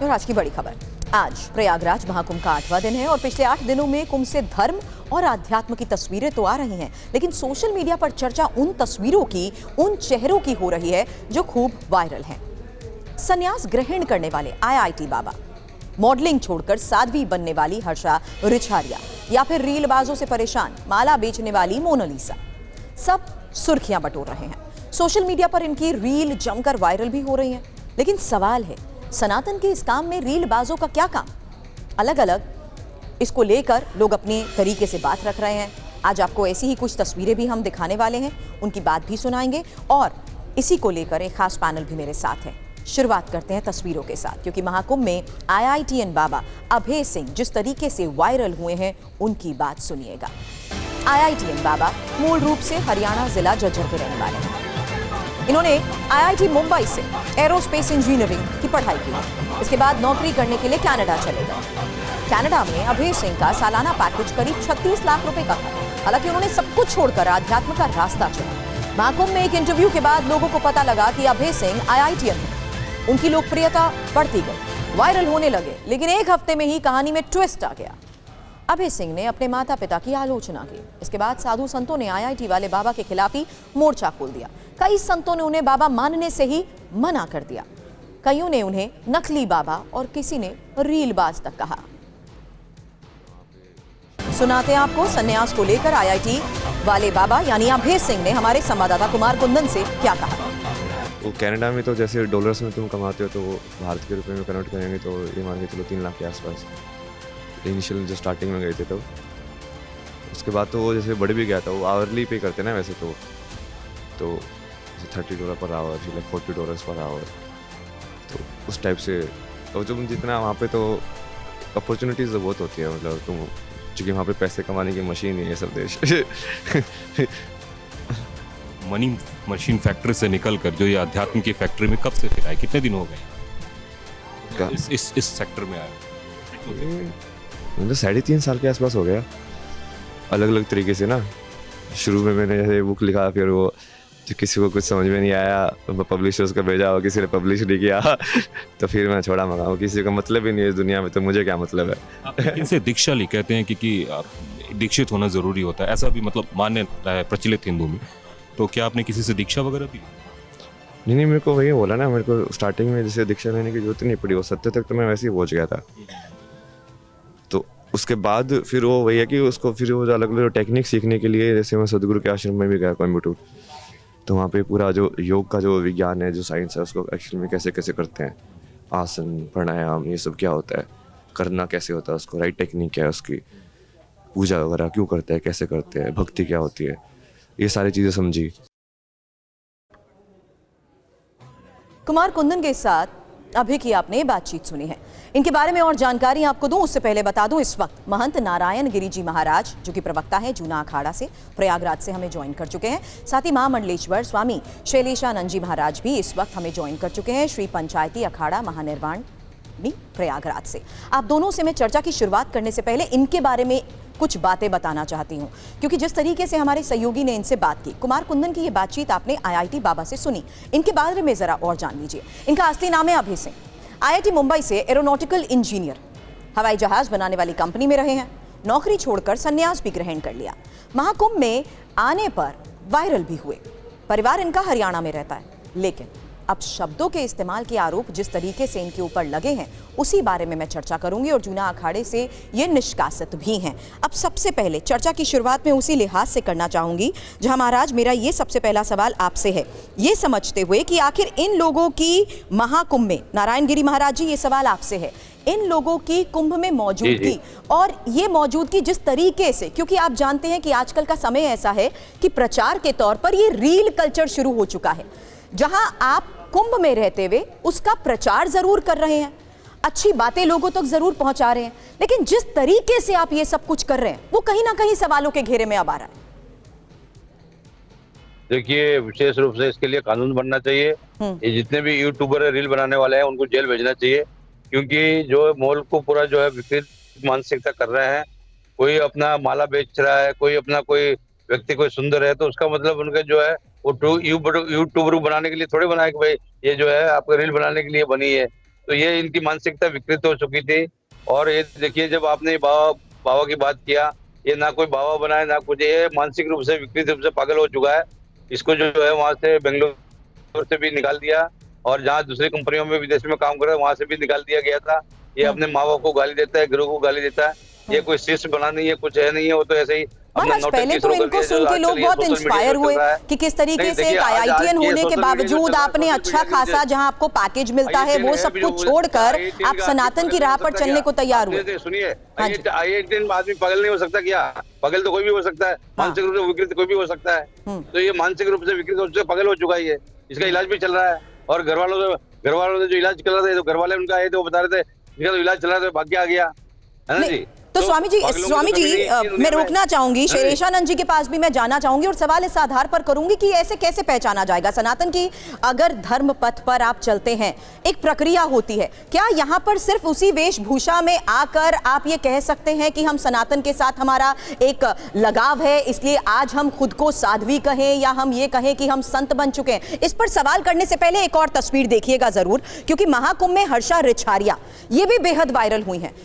और आज की बड़ी खबर। आज प्रयागराज महाकुंभ का 8वां दिन है और पिछले 8 दिनों में कुंभ से धर्म और आध्यात्म की तस्वीरें तो आ रही हैं, लेकिन सोशल मीडिया पर चर्चा उन तस्वीरों की, उन चेहरों की हो रही है जो खूब वायरल हैं। संन्यास ग्रहण करने वाले आईआईटी बाबा, मॉडलिंग छोड़कर साध्वी बनने वाली हर्षा रिछारिया, या फिर रीलबाजों से परेशान माला बेचने वाली मोनालिसा, सब सुर्खियां बटोर रहे हैं। सोशल मीडिया पर इनकी रील जमकर वायरल भी हो रही है। लेकिन सवाल है, सनातन के इस काम में रीलबाजों का क्या काम? अलग अलग इसको लेकर लोग अपने तरीके से बात रख रहे हैं। आज आपको ऐसी ही कुछ तस्वीरें भी हम दिखाने वाले हैं, उनकी बात भी सुनाएंगे और इसी को लेकर एक खास पैनल भी मेरे साथ है। शुरुआत करते हैं तस्वीरों के साथ, क्योंकि महाकुंभ में आईआईटीएन बाबा अभय सिंह जिस तरीके से वायरल हुए हैं, उनकी बात सुनिएगा। आईआईटीएन बाबा मूल रूप से हरियाणा जिला झज्जर के रहने वाले हैं। इन्होंने आईआईटी मुंबई से एरोस्पेस इंजीनियरिंग की पढ़ाई की। इसके बाद नौकरी करने के लिए कनाडा चले गए। कनाडा में अभय सिंह का सालाना पैकेज करीब 36 लाख रुपए का था। हालांकि उन्होंने सब कुछ छोड़कर आध्यात्म का रास्ता चुना। महाकुंभ में एक इंटरव्यू के बाद लोगों को पता लगा कि अभय सिंह आईआईटीएन हैं। उनकी लोकप्रियता बढ़ती गई, वायरल होने लगे, लेकिन एक हफ्ते में ही कहानी में ट्विस्ट आ गया। अभय सिंह ने अपने माता पिता की आलोचना की। इसके बाद साधु संतों ने आईआईटी वाले बाबा के खिलाफ ही मोर्चा खोल दिया। कई संतों ने उन्हें बाबा मानने से ही मना कर दिया। कईयों ने उन्हें नकली बाबा और किसी ने रीलबाज तक कहा। सुनाते हैं आपको संन्यास को लेकर आईआईटी वाले बाबा यानी अभय सिंह ने हमारे संवाददाता कुमार कुंदन से क्या कहा। वो कनाडा में तो जैसे डॉलर्स में तुम कमाते हो तो वो भारत के रुपए में कन्वर्ट करेंगे तो ये मान के चलो 3 लाख के आसपास इनिशियल जो स्टार्टिंग में गए थे तब। उसके बाद तो वो जैसे बढ़ भी गया था। वो आवरली पे करते ना वैसे तो $30 per hour, like $40 per hour, तो उस टाइप से। तो जो जितना वहाँ पे तो अपॉर्चुनिटीज़ बहुत होती है, मतलब तुम चूँकि वहाँ पे पैसे कमाने की मशीन ही है सब देश। मनी मशीन फैक्ट्री से निकलकर जो ये अध्यात्म की फैक्ट्री में कब से फिर आए, कितने दिन हो गए इस सेक्टर में आए? मतलब 3.5 साल के आसपास हो गया। अलग अलग तरीके से ना, शुरू में मैंने जैसे बुक लिखा, फिर वो जो किसी को कुछ समझ में नहीं आया पब्लिशर्स को भेजा, और किसी ने पब्लिश नहीं किया तो फिर मैं छोड़ा मंगाऊँ। किसी का मतलब ही नहीं है इस दुनिया में, तो मुझे क्या मतलब है। इनसे दीक्षा ली कहते हैं क्योंकि दीक्षित होना ज़रूरी होता है, ऐसा भी मतलब मान्य है प्रचलित हिंदू में। तो क्या आपने किसी से दीक्षा वगैरह दी? नहीं, मेरे को वही बोला ना, मेरे को स्टार्टिंग में जैसे दीक्षा लेने की जरूरत नहीं पड़ी। वो सत्य तक तो मैं वैसे ही पहुँच गया था। तो उसके बाद फिर वो वही है कि उसको फिर वो अलग अलग टेक्निक सीखने के लिए, जैसे मैं सदगुरु के आश्रम में भी गया कोयम्बटूर, तो वहाँ पे पूरा जो योग का जो विज्ञान है, जो साइंस है, उसको एक्चुअली में कैसे कैसे करते हैं, आसन प्राणायाम ये सब क्या होता है, करना कैसे होता है, उसको राइट टेक्निक क्या है, उसकी पूजा वगैरह क्यों करते हैं, कैसे करते हैं, भक्ति क्या होती है, ये सारी चीज़ें समझी। कुमार कुंदन के साथ अभी की आपने बातचीत सुनी है। इनके बारे में और जानकारी आपको दूं उससे पहले बता दूं, इस वक्त महंत नारायण गिरी जी महाराज, जो कि प्रवक्ता हैं जूना अखाड़ा से, प्रयागराज से हमें ज्वाइन कर चुके हैं। साथ ही महामंडलेश्वर स्वामी शैलेशानंद जी महाराज भी इस वक्त हमें ज्वाइन कर चुके हैं, श्री पंचायती अखाड़ा महानिर्वाण भी प्रयागराज से। आप दोनों से मैं चर्चा की शुरुआत करने से पहले इनके बारे में कुछ बातें बताना चाहती हूं, क्योंकि जिस तरीके से हमारे सहयोगी ने इनसे बात की, कुमार कुंदन की ये बातचीत आपने आईआईटी बाबा से सुनी। इनके बारे में जरा और जान लीजिए। इनका असली नाम है अभय सिंह। आईआईटी मुंबई से एरोनॉटिकल इंजीनियर, हवाई जहाज बनाने वाली कंपनी में रहे हैं। नौकरी छोड़कर संन्यास भी ग्रहण कर लिया। महाकुंभ में आने पर वायरल भी हुए। परिवार इनका हरियाणा में रहता है, लेकिन अब शब्दों के इस्तेमाल के आरोप जिस तरीके से इनके ऊपर लगे हैं, उसी बारे में मैं चर्चा करूंगी और जूना अखाड़े से ये निष्कासित भी हैं। अब सबसे पहले चर्चा की शुरुआत में उसी लिहाज से करना चाहूंगी जहां महाराज मेरा ये सबसे पहला सवाल आपसे है, ये समझते हुए कि आखिर इन लोगों की महाकुंभ में, नारायण गिरी महाराज जी ये सवाल आपसे है, इन लोगों की कुंभ में मौजूदगी और ये मौजूदगी जिस तरीके से, क्योंकि आप जानते हैं कि आजकल का समय ऐसा है कि प्रचार के तौर पर ये रील कल्चर शुरू हो चुका है, जहां आप कुंभ में रहते हुए उसका प्रचार जरूर कर रहे हैं, अच्छी बातें लोगों तक जरूर पहुंचा रहे हैं, लेकिन जिस तरीके से आप ये सब कुछ कर रहे हैं वो कहीं ना कहीं सवालों के घेरे में अब आ रहा है। देखिए, विशेष रूप से इसके लिए कानून बनना चाहिए। ये जितने भी यूट्यूबर रील बनाने वाले हैं उनको जेल भेजना चाहिए, क्योंकि जो मॉल को पूरा जो है विपरीत मानसिकता कर रहे हैं। कोई अपना माला बेच रहा है, कोई अपना कोई व्यक्ति कोई सुंदर है, तो उसका मतलब उनका जो है वो यूट्यूबर बनाने के लिए थोड़े बनाए कि भाई ये जो है आपका रील बनाने के लिए बनी है। तो ये इनकी मानसिकता विकृत हो चुकी थी। और ये देखिए, जब आपने बाबा की बात किया, ये ना कोई बाबा बना है ना कुछ, ये मानसिक रूप से विकृत रूप से पागल हो चुका है। इसको जो है वहां से बेंगलोर से भी निकाल दिया, और जहाँ दूसरी कंपनियों में विदेश में काम कर रहा है वहां से भी निकाल दिया गया था। ये अपने माँ बाप को गाली देता है, गुरु को गाली देता है। ये कोई शिष्य बना नहीं है, कुछ है नहीं है, वो तो ऐसे ही अपना महाराज, पहले नौटंकी तो शुरू कर इनको दिया, जो सुन के आजकल लोग ये बहुत सोशल मीडिया इंस्पायर पे हुए चल रहा है। कि किस तरीके नहीं, से देखिए, एक आज आईआईटीएन ये होने के सोशल मीडिया पे बावजूद चल रहा है, आपने सोशल अच्छा मीडिया की खासा, वजह से। जहां आपको पैकेज मिलता है IITN वो है, सब जो कुछ छोड़कर IITN आप का सनातन की आदमी राह पागल पर नहीं हो चलने सकता को तैयार क्या? हुए। सुनिए, हाँ जी। IITN आदमी पागल नहीं हो सकता क्या? पागल तो कोई भी हो सकता है, मानसिक रूप से विकृत कोई भी हो सकता है। तो ये मानसिक रूप से विकृत रूप से पागल हो चुका है ये। इसका इलाज भी चल रहा है, और घर वालों ने जो इलाज कर रहे थे, तो घर वाले उनका आए थे, वो बता रहे थे इनका तो इलाज चल रहा था, भाग के आ गया, है ना जी। तो स्वामी जी, पागलों की तो कमी नहीं है मैं रोकना चाहूंगी, हाँ जी। शेरेशानंद जी के पास भी मैं जाना चाहूंगी और सवाल इस आधार पर करूंगी कि ऐसे कैसे पहचाना जाएगा सनातन की, अगर धर्म पथ पर आप चलते हैं एक प्रक्रिया होती है, क्या यहां पर सिर्फ उसी वेशभूषा में आकर आप ये कह सकते हैं कि हम सनातन के साथ हमारा एक लगाव है, इसलिए आज हम खुद को साध्वी कहें या हम ये कहें कि हम संत बन चुके हैं? इस पर सवाल करने से पहले एक और तस्वीर देखिएगा जरूर, क्योंकि महाकुंभ में हर्षा रिछारिया ये भी बेहद वायरल हुई हैं।